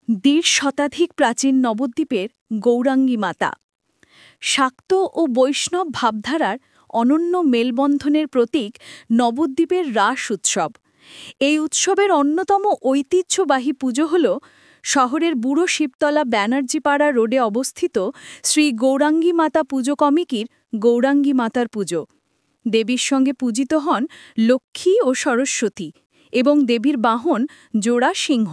দেড় শতাধিক প্রাচীন নবদ্বীপের গৌরাঙ্গী মাতা। শাক্ত ও বৈষ্ণব ভাবধারার অনন্য মেলবন্ধনের প্রতীক নবদ্বীপের রাস উৎসব। এই উৎসবের অন্যতম ঐতিহ্যবাহী পুজো হল শহরের বুড়ো শিবতলা ব্যানার্জিপাড়া রোডে অবস্থিত শ্রী গৌরাঙ্গী মাতা পুজো কমিটির গৌরাঙ্গী মাতার পুজো। দেবীর সঙ্গে পূজিত হন লক্ষ্মী ও সরস্বতী এবং দেবীর বাহন জোড়া সিংহ।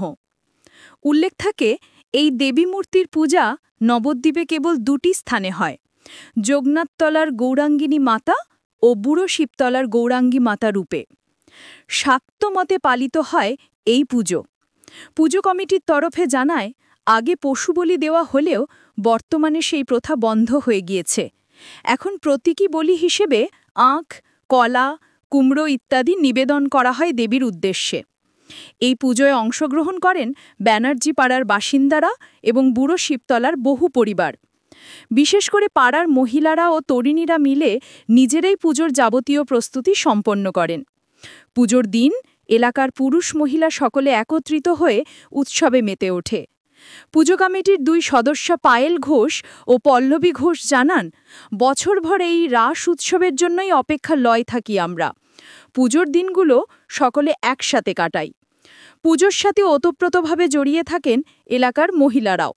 উল্লেখ থাকে, এই দেবী মূর্তির পূজা নবদ্বীপে কেবল দুটি স্থানে হয়, যোগনাথতলার গৌরাঙ্গিনী মাতা ও বুড়ো শিবতলার গৌরাঙ্গী মাতা রূপে। শাক্ত মতে পালিত হয় এই পুজো। পুজো কমিটির তরফে জানায়, আগে পশু বলি দেওয়া হলেও বর্তমানে সেই প্রথা বন্ধ হয়ে গিয়েছে। এখন প্রতীকী বলি হিসেবে আখ, কলা, কুমড়ো ইত্যাদি নিবেদন করা হয় দেবীর উদ্দেশ্যে। এই পুজোয় অংশগ্রহণ করেন ব্যানার্জি পাড়ার বাসিন্দারা এবং বুড়ো শিবতলার বহু পরিবার। বিশেষ করে পাড়ার মহিলারা ও তরুণীরা মিলে নিজেরাই পুজোর যাবতীয় প্রস্তুতি সম্পন্ন করেন। পুজোর দিন এলাকার পুরুষ মহিলা সকলে একত্রিত হয়ে উৎসবে মেতে ওঠে। পুজো কমিটির দুই সদস্য পায়েল ঘোষ ও পল্লবী ঘোষ জানান, বছরভর এই রাস উৎসবের জন্যই অপেক্ষা লয় থাকি আমরা। পুজোর দিনগুলো সকলে একসাথে কাটাই। পুজোর সাথে ওতপ্রোতভাবে জড়িয়ে থাকেন এলাকার মহিলারাও।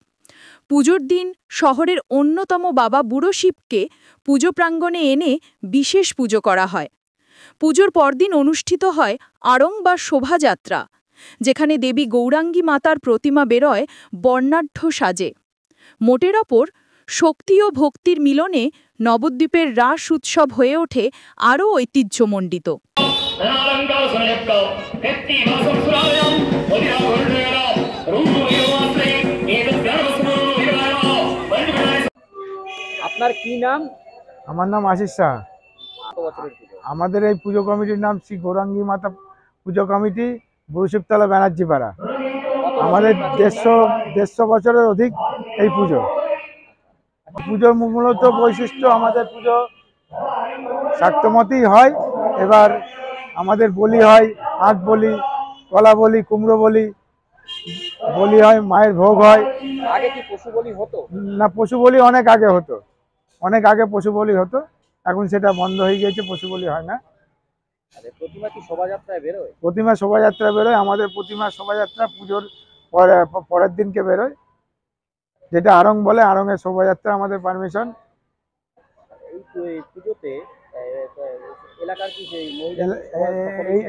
পুজোর দিন শহরের অন্যতম বাবা বুড়ো শিবকে পুজো প্রাঙ্গণে এনে বিশেষ পুজো করা হয়। পুজোর পরদিন অনুষ্ঠিত হয় আড়ং বা শোভাযাত্রা, যেখানে দেবী গৌরাঙ্গী মাতার প্রতিমা বেরোয় বর্ণাঢ্য সাজে। মোটের ওপর শক্তি ও ভক্তির মিলনে নবদ্বীপের রাস উৎসব হয়ে ওঠে আরও ঐতিহ্যমণ্ডিত। আপনার কি নাম? আমার নাম আশিস শাহ। আমাদের এই পুজো কমিটির নাম শ্রী গৌরাঙ্গী মাতা পুজো কমিটি, বুড়ো শিবতলা ব্যানার্জিপাড়া। আমাদের 150 বছরের অধিক এই পুজো। পুজোর মূলত বৈশিষ্ট্য, আমাদের পুজো শাক্তমতেই হয়। এবার আমাদের বলি হয় আখ বলি, কলা বলি, কুমড়ো বলি হয়, মায়ের ভোগ হয়। আগে কি পশু বলি হতো? না, পশু বলি অনেক আগে হতো, অনেক আগে পশু বলি হতো। এখন সেটা বন্ধ হয়ে গিয়েছে, পশু বলি হয় না। প্রতিমা কি শোভাযাত্রায় বেরোয়? প্রতিমা শোভাযাত্রা বেরোয়। আমাদের প্রতিমা শোভাযাত্রা পুজোর পরের দিনকে বেরোয়, যেটা আড়ং বলে। আড়ংয়ের শোভাযাত্রা আমাদের পারমিশন। এই পুজোতে এলাকার কি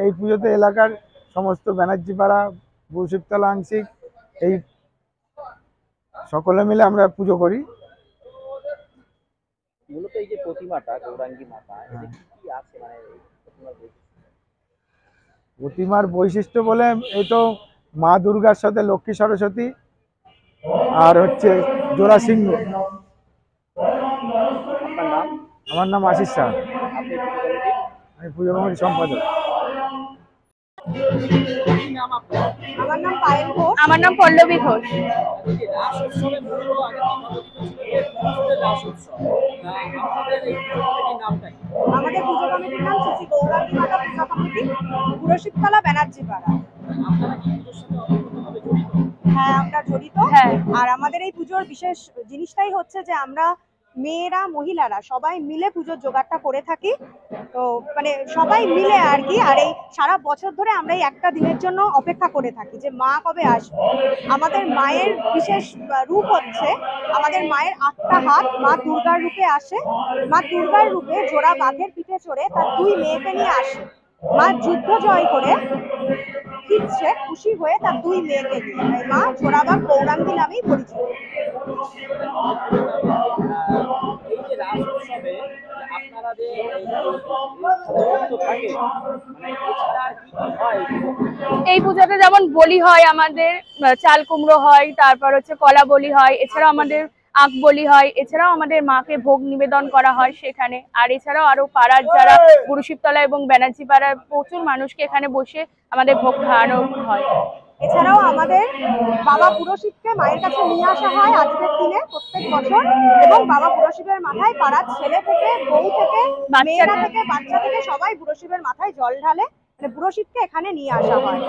এই পুজোতে এলাকার সমস্ত ব্যানার্জিপাড়া, বুড়ো শিবতলা আংশিক, এই সকলে মিলে আমরা পুজো করি। মূলত এই যে প্রতিমাটা গৌরাঙ্গী মাতা, কি আছে মানে প্রতিমার বৈশিষ্ট্য বলে, এই তো মা দুর্গার সাথে লক্ষ্মী সরস্বতী আর হচ্ছে জোড়া সিংহ। আমার নাম আশিস শাহ, আমি পুজো কমিটির সম্পাদক। আমার নাম পায়েল ঘোষ। আমার নাম পল্লবী ঘোষ। আমাদের পুজো কমিটির নাম শ্রী গৌরাঙ্গী মাতা পুজো কমিটি, বুড়ো শিবতলা ব্যানার্জিপাড়া। হ্যাঁ, আমরা জড়িত। আর আমাদের এই পুজোর বিশেষ জিনিসটাই হচ্ছে যে আমরা মেয়েরা, মহিলারা সবাই মিলে পুজোর জোগাড়টা করে থাকি। তো মানে সবাই মিলে আর কি। আর এই সারা বছর ধরে আমরা এই একটা দিনের জন্য অপেক্ষা করে থাকি যে মা কবে আসবে। আমাদের মায়ের বিশেষ রূপ হচ্ছে, আমাদের মায়ের 8টা হাত মা দুর্গার রূপে আসে। মা দুর্গার রূপে জোড়া বাঘের পিঠে চড়ে তার 2 মেয়েকে নিয়ে আসে। মা যুদ্ধ জয় করে ফিরছে খুশি হয়ে তার 2 মেয়েকে নিয়ে। তাই মা জোড়াবাঘ গৌরাঙ্গী নামেই পরিচিত। এই পুজোতে যেমন বলি হয়, আমাদের চাল কুমড়ো হয়, তারপর হচ্ছে কলা বলি হয়, এছাড়াও আমাদের আখ বলি হয়, এছাড়াও আমাদের মাকে ভোগ নিবেদন করা হয় সেখানে। আর এছাড়াও আরো পাড়ার যারা বুড়ো শিবতলা এবং ব্যানার্জি পাড়ার প্রচুর মানুষকে এখানে বসে আমাদের ভোগ খাওয়ানো হয়। এছাড়াও আমাদের বাবা বুড়ো শিবকে মায়ের কাছে নিয়ে আসা হয় আজকের দিনে প্রত্যেক বছর। এবং বাবা বুড়ো শিবের মাথায় পাড়ার ছেলে থেকে, বউ থেকে, মেয়েরা থেকে, বাচ্চা থেকে সবাই বুড়ো শিবের মাথায় জল ঢালে। মানে বুড়ো শিবকে এখানে নিয়ে আসা হয়।